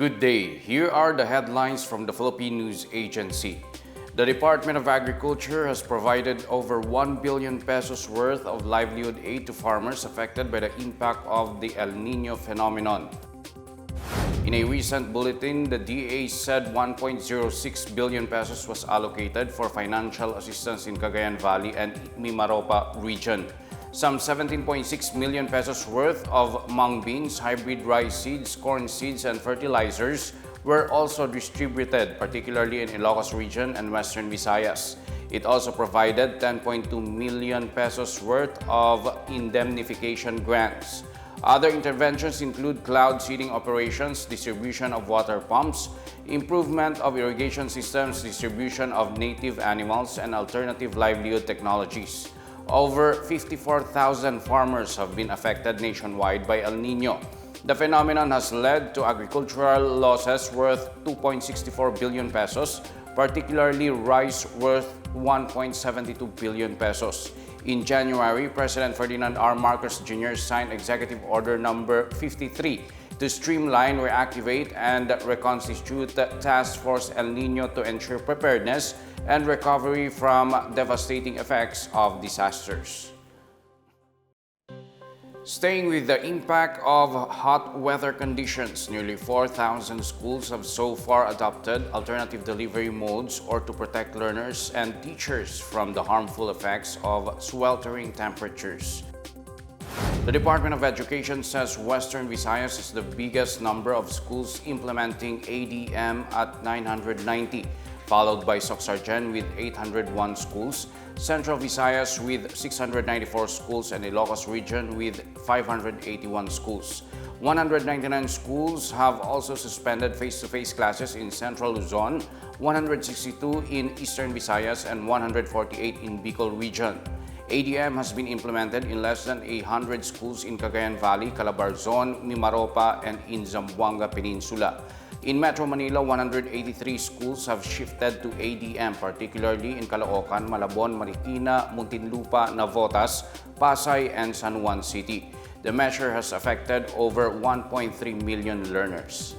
Good day. Here are the headlines from the Philippine News Agency. The Department of Agriculture has provided over 1 billion pesos worth of livelihood aid to farmers affected by the impact of the El Niño phenomenon. In a recent bulletin, the DA said 1.06 billion pesos was allocated for financial assistance in Cagayan Valley and Mimaropa region. Some 17.6 million pesos worth of mung beans, hybrid rice seeds, corn seeds, and fertilizers were also distributed, particularly in Ilocos region and Western Visayas. It also provided 10.2 million pesos worth of indemnification grants. Other interventions include cloud seeding operations, distribution of water pumps, improvement of irrigation systems, distribution of native animals, and alternative livelihood technologies. Over 54,000 farmers have been affected nationwide by El Niño. The phenomenon has led to agricultural losses worth 2.64 billion pesos, particularly rice worth 1.72 billion pesos. In January, President Ferdinand R. Marcos Jr. signed Executive Order Number 53 to streamline, reactivate, and reconstitute the Task Force El Niño to ensure preparedness and recovery from devastating effects of disasters. Staying with the impact of hot weather conditions, nearly 4,000 schools have so far adopted alternative delivery modes or to protect learners and teachers from the harmful effects of sweltering temperatures. The Department of Education says Western Visayas is the biggest number of schools implementing ADM at 990, followed by Soxargen with 801 schools, Central Visayas with 694 schools, and Ilocos region with 581 schools. 199 schools have also suspended face-to-face classes in Central Luzon, 162 in Eastern Visayas, and 148 in Bicol region. ADM has been implemented in less than 100 schools in Cagayan Valley, Calabarzon, Mimaropa, and in Zamboanga Peninsula. In Metro Manila, 183 schools have shifted to ADM, particularly in Caloocan, Malabon, Marikina, Muntinlupa, Navotas, Pasay, and San Juan City. The measure has affected over 1.3 million learners.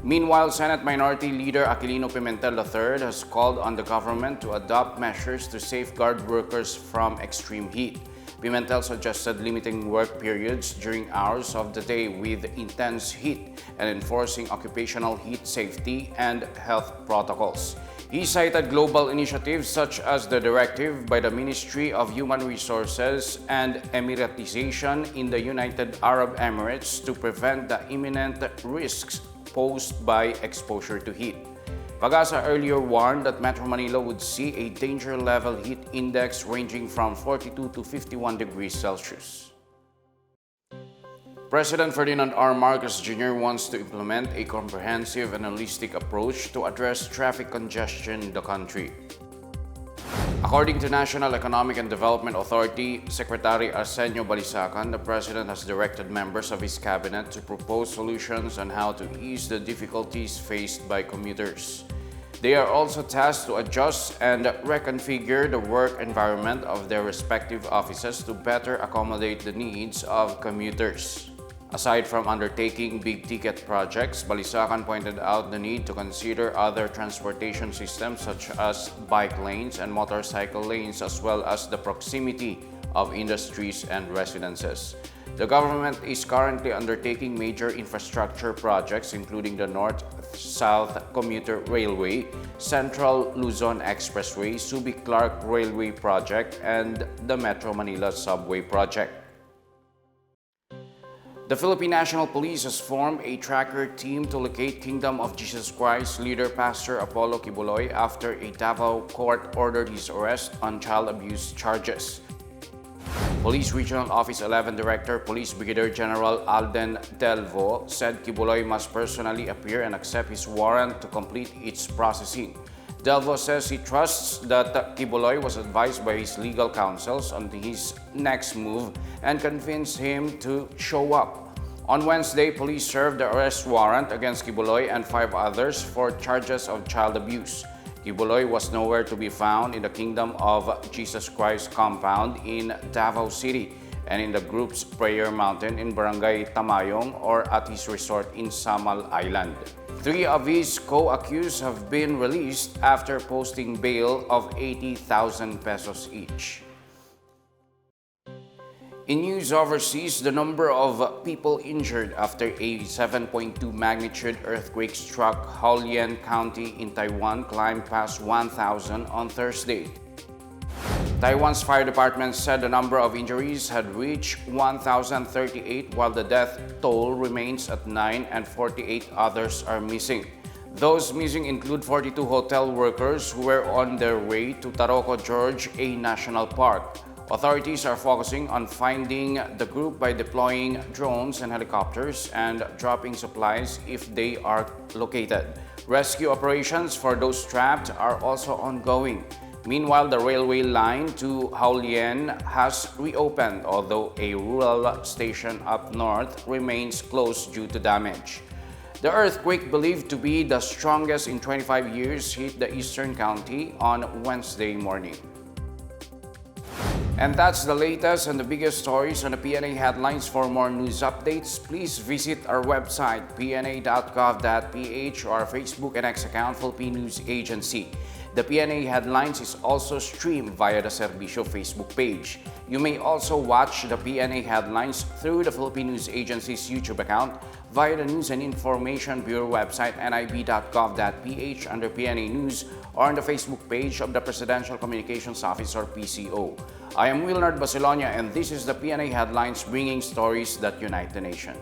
Meanwhile, Senate Minority Leader Aquilino Pimentel III has called on the government to adopt measures to safeguard workers from extreme heat. Pimentel suggested limiting work periods during hours of the day with intense heat and enforcing occupational heat safety and health protocols. He cited global initiatives such as the directive by the Ministry of Human Resources and Emiratization in the United Arab Emirates to prevent the imminent risks posed by exposure to heat. Pag-asa earlier warned that Metro Manila would see a danger level heat index ranging from 42 to 51 degrees Celsius. President Ferdinand R. Marcos Jr. wants to implement a comprehensive and holistic approach to address traffic congestion in the country. According to National Economic and Development Authority Secretary Arsenio Balisacan, the President has directed members of his cabinet to propose solutions on how to ease the difficulties faced by commuters. They are also tasked to adjust and reconfigure the work environment of their respective offices to better accommodate the needs of commuters. Aside from undertaking big-ticket projects, Balisacan pointed out the need to consider other transportation systems such as bike lanes and motorcycle lanes, as well as the proximity of industries and residences. The government is currently undertaking major infrastructure projects including the North-South Commuter Railway, Central Luzon Expressway, Subic-Clark Railway Project, and the Metro Manila Subway Project. The Philippine National Police has formed a tracker team to locate Kingdom of Jesus Christ leader Pastor Apollo Quiboloy after a Davao court ordered his arrest on child abuse charges. Police Regional Office 11 Director Police Brigadier General Alden Delvo said Quiboloy must personally appear and accept his warrant to complete its processing. Delvo says he trusts that Quiboloy was advised by his legal counsels on his next move and convinced him to show up. On Wednesday, police served the arrest warrant against Quiboloy and 5 others for charges of child abuse. Quiboloy was nowhere to be found in the Kingdom of Jesus Christ compound in Davao City and in the group's prayer mountain in Barangay Tamayong or at his resort in Samal Island. 3 of his co-accused have been released after posting bail of 80,000 pesos each. In news overseas, the number of people injured after a 7.2 magnitude earthquake struck Hualien County in Taiwan climbed past 1,000 on Thursday. Taiwan's fire department said the number of injuries had reached 1,038 while the death toll remains at 9 and 48 others are missing. Those missing include 42 hotel workers who were on their way to Taroko George A National Park. Authorities are focusing on finding the group by deploying drones and helicopters and dropping supplies if they are located. Rescue operations for those trapped are also ongoing. Meanwhile, the railway line to Hualien has reopened, although a rural station up north remains closed due to damage. The earthquake, believed to be the strongest in 25 years, hit the eastern county on Wednesday morning. And that's the latest and the biggest stories on the Pna Headlines. For more news updates, please visit our website, pna.gov.ph, or our Facebook and X account, Philippine News Agency. The Pna Headlines is also streamed via the Servicio Facebook page. You may also watch the Pna Headlines through the Philippine News Agency's YouTube account via the News and Information Bureau website, nib.gov.ph, under Pna News, or on the Facebook page of the Presidential Communications Office, or PCO. I am Wilnard Basilonia, and this is the Pna Headlines, bringing stories that unite the nation.